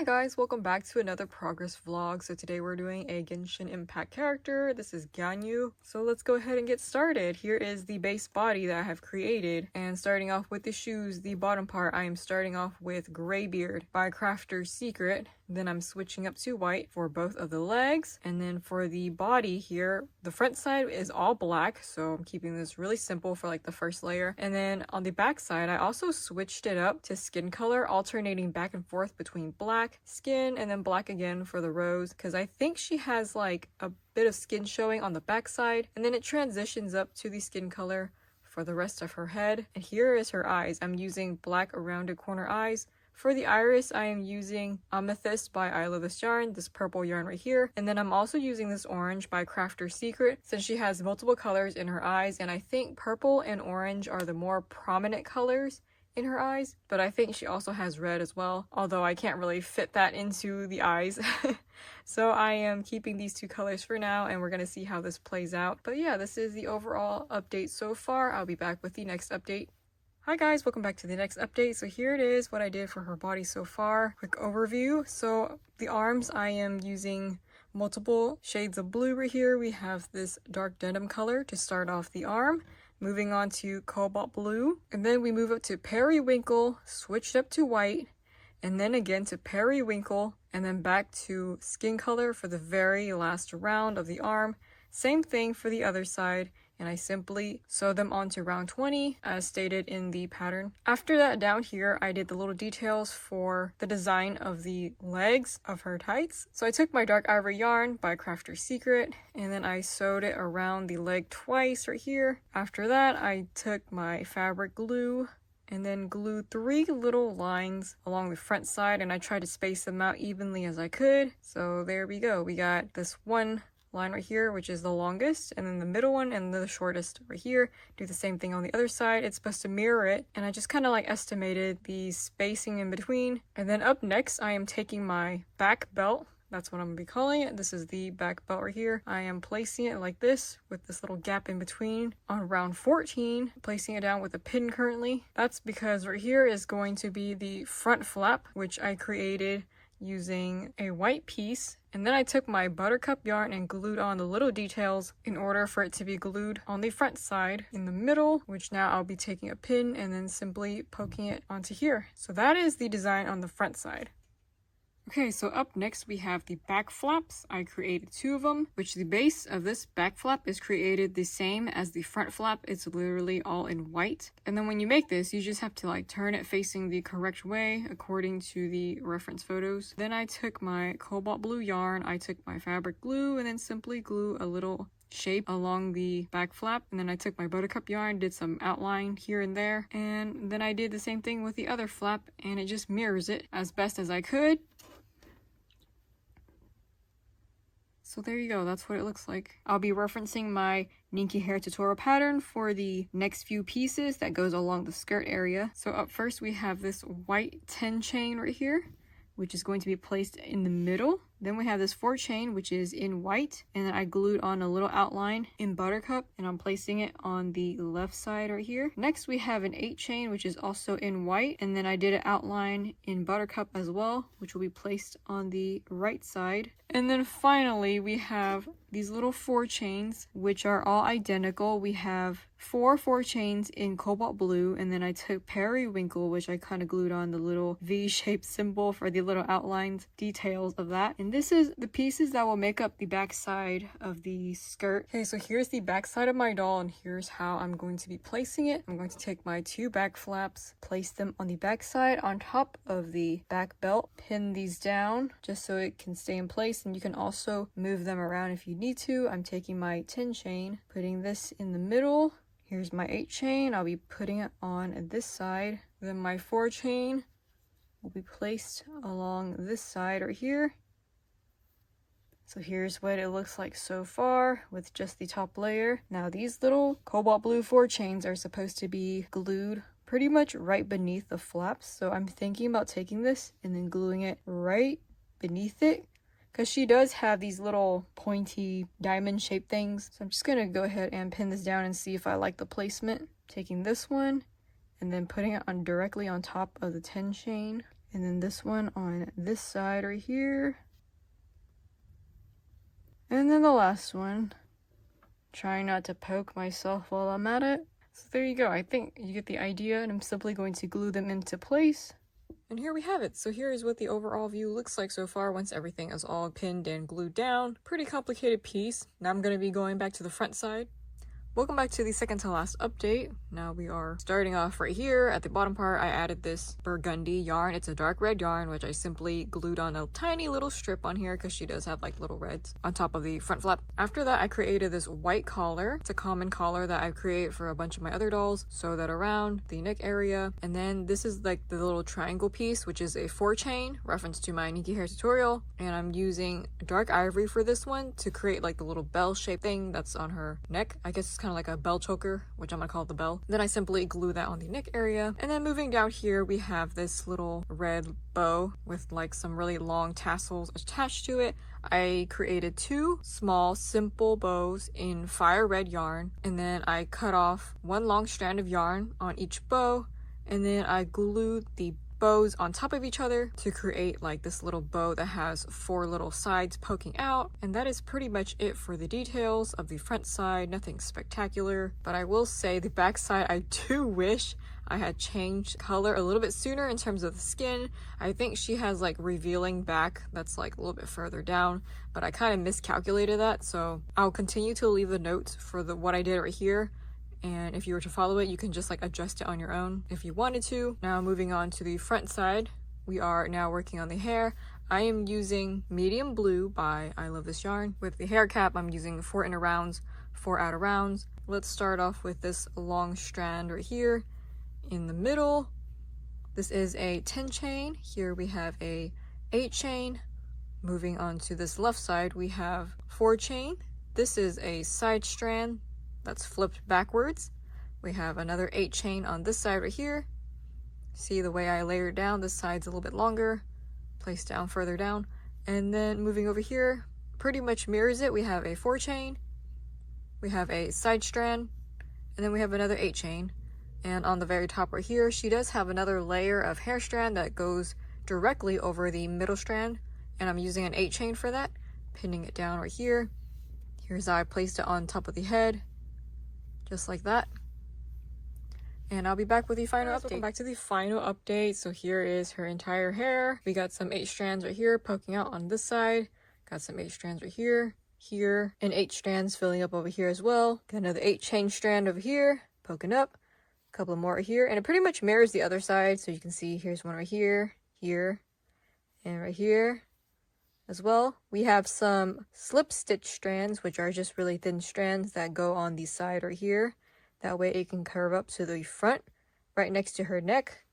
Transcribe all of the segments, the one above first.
Hi guys, welcome back to another progress vlog. So today we're doing a Genshin Impact character. This is Ganyu. So let's go ahead and get started. Here is the base body that I have created. And starting off with the shoes, the bottom part, I am starting off with Graybeard by Crafter's Secret. Then I'm switching up to white for both of the legs. And then for the body here, the front side is all black. So I'm keeping this really simple for like the first layer. And then on the back side, I also switched it up to skin color, alternating back and forth between black skin and then black again for the rose, because I think she has like a bit of skin showing on the back side, and then it transitions up to the skin color for the rest of her head. And here is her eyes. I'm using black rounded corner eyes. For the iris, I am using Amethyst by I Love This Yarn, this purple yarn right here. And then I'm also using this orange by Crafter's Secret, since she has multiple colors in her eyes, and I think purple and orange are the more prominent colors in her eyes, but I think she also has red as well, although I can't really fit that into the eyes. So I am keeping these two colors for now, and we're gonna see how this plays out. But yeah, this is the overall update so far. I'll be back with the next update. Hi guys, welcome back to the next update. So here it is, what I did for her body so far. Quick overview. So the arms, I am using multiple shades of blue right here. We have this dark denim color to start off the arm. Moving on to cobalt blue, and then we move up to periwinkle, switched up to white, and then again to periwinkle, and then back to skin color for the very last round of the arm. Same thing for the other side, and I simply sew them onto round 20 as stated in the pattern. After that, down here I did the little details for the design of the legs of her tights. So I took my dark ivory yarn by Crafter's Secret, and then I sewed it around the leg twice right here. After that, I took my fabric glue and then glued 3 little lines along the front side, and I tried to space them out evenly as I could. So there we go. We got this one line right here, which is the longest, and then the middle one and the shortest right here. Do the same thing on the other side. It's supposed to mirror it, and I just kind of like estimated the spacing in between. And then up next, I am taking my back belt. That's what I'm gonna be calling it. This is the back belt right here. I am placing it like this with this little gap in between on round 14, placing it down with a pin currently. That's because right here is going to be the front flap, which I created using a white piece, and then I took my buttercup yarn and glued on the little details in order for it to be glued on the front side in the middle, which now I'll be taking a pin and then simply poking it onto here. So that is the design on the front side. Okay, so up next we have the back flaps. I created 2 of them, which the base of this back flap is created the same as the front flap. It's literally all in white. And then when you make this, you just have to like turn it facing the correct way according to the reference photos. Then I took my cobalt blue yarn, I took my fabric glue, and then simply glue a little shape along the back flap. And then I took my buttercup yarn, did some outline here and there, and then I did the same thing with the other flap, and it just mirrors it as best as I could. So there you go, that's what it looks like. I'll be referencing my Ninky hair tutorial pattern for the next few pieces that goes along the skirt area. So up first we have this white 10 chain right here, which is going to be placed in the middle. Then we have this 4 chain, which is in white, and then I glued on a little outline in buttercup, and I'm placing it on the left side right here. Next we have an 8 chain, which is also in white, and then I did an outline in buttercup as well, which will be placed on the right side. And then finally we have these little 4 chains, which are all identical. We have 4 chains in cobalt blue, and then I took periwinkle, which I kind of glued on the little V-shaped symbol for the little outlines details of that. And this is the pieces that will make up the back side of the skirt. Okay, so here's the back side of my doll, and here's how I'm going to be placing it. I'm going to take my 2 back flaps, place them on the back side on top of the back belt, pin these down just so it can stay in place, and you can also move them around if you need to. I'm taking my 10 chain, putting this in the middle. Here's my 8 chain. I'll be putting it on this side. Then my 4 chain will be placed along this side right here. So here's what it looks like so far with just the top layer. Now these little cobalt blue 4 chains are supposed to be glued pretty much right beneath the flaps. So I'm thinking about taking this and then gluing it right beneath it, because she does have these little pointy diamond shaped things. So I'm just gonna go ahead and pin this down and see if I like the placement. Taking this one and then putting it on directly on top of the 10 chain. And then this one on this side right here. And then the last one. Trying not to poke myself while I'm at it. So there you go. I think you get the idea, and I'm simply going to glue them into place. And here we have it. So here is what the overall view looks like so far once everything is all pinned and glued down. Pretty complicated piece. Now I'm going to be going back to the front side. Welcome back to the second to last update. Now we are starting off right here. At the bottom part, I added this burgundy yarn. It's a dark red yarn, which I simply glued on a tiny little strip on here because she does have like little reds on top of the front flap. After that, I created this white collar. It's a common collar that I create for a bunch of my other dolls. Sew that around the neck area. And then this is like the little triangle piece, which is a 4-chain, reference to my Nikki hair tutorial. And I'm using dark ivory for this one to create like the little bell shaped thing that's on her neck. I guess it's kind of like a bell choker, which I'm gonna call the bell. Then I simply glue that on the neck area. And then moving down here, we have this little red bow with like some really long tassels attached to it. I created 2 small simple bows in fire red yarn, and then I cut off 1 long strand of yarn on each bow, and then I glued the bows on top of each other to create like this little bow that has 4 little sides poking out. And that is pretty much it for the details of the front side. Nothing spectacular, but I will say the back side, I do wish I had changed color a little bit sooner in terms of the skin. I think she has like revealing back that's like a little bit further down, but I kind of miscalculated that, so I'll continue to leave the notes for what I did right here. And if you were to follow it, you can just like adjust it on your own if you wanted to. Now moving on to the front side, we are now working on the hair. I am using medium blue by I Love This Yarn. With the hair cap, I'm using 4 inner rounds, 4 outer rounds. Let's start off with this long strand right here in the middle. This is a 10 chain. Here we have a 8 chain. Moving on to this left side, we have 4 chain. This is a side strand that's flipped backwards. We have another 8 chain on this side right here. See the way I layered down, this side's a little bit longer, placed down further down. And then moving over here, pretty much mirrors it. We have a 4 chain, we have a side strand, and then we have another 8 chain. And on the very top right here, she does have another layer of hair strand that goes directly over the middle strand, and I'm using an 8 chain for that, pinning it down right here. Here's how I placed it on top of the head, just like that. And I'll be back with the final update. Welcome back to the final update. So here is her entire hair. We got some 8 strands right here poking out on this side. Got some 8 strands right here, here, and 8 strands filling up over here as well. Got another 8 chain strand over here poking up. A couple more right here, and it pretty much mirrors the other side. So you can see here's one right here, here, and right here as well. We have some slip stitch strands, which are just really thin strands that go on the side right here. That way it can curve up to the front right next to her neck.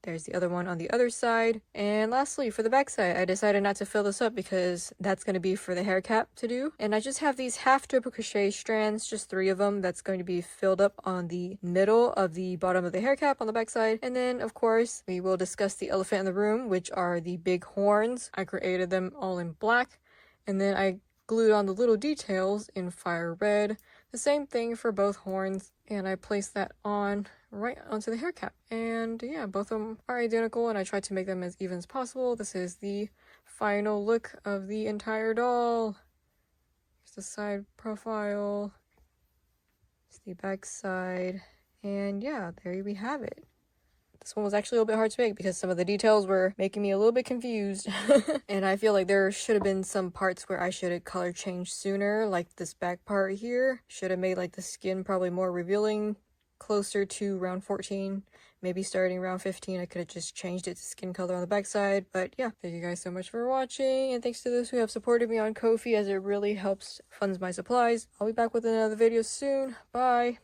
There's the other one on the other side. And lastly, for the back side, I decided not to fill this up because that's going to be for the hair cap to do. And I just have these half triple crochet strands, just 3 of them, that's going to be filled up on the middle of the bottom of the hair cap on the back side. And then, of course, we will discuss the elephant in the room, which are the big horns. I created them all in black. And then I glued on the little details in fire red. The same thing for both horns. And I placed that on right onto the hair cap. And yeah, both of them are identical, and I tried to make them as even as possible. This is the final look of the entire doll. Here's the side profile. Here's the back side. And yeah, there we have it. This one was actually a little bit hard to make because some of the details were making me a little bit confused. And I feel like there should have been some parts where I should have color changed sooner, like this back part here. Should have made like the skin probably more revealing closer to round 14. Maybe starting round 15, I could have just changed it to skin color on the back side. But yeah, thank you guys so much for watching. And thanks to those who have supported me on Ko-fi, as it really helps funds my supplies. I'll be back with another video soon. Bye!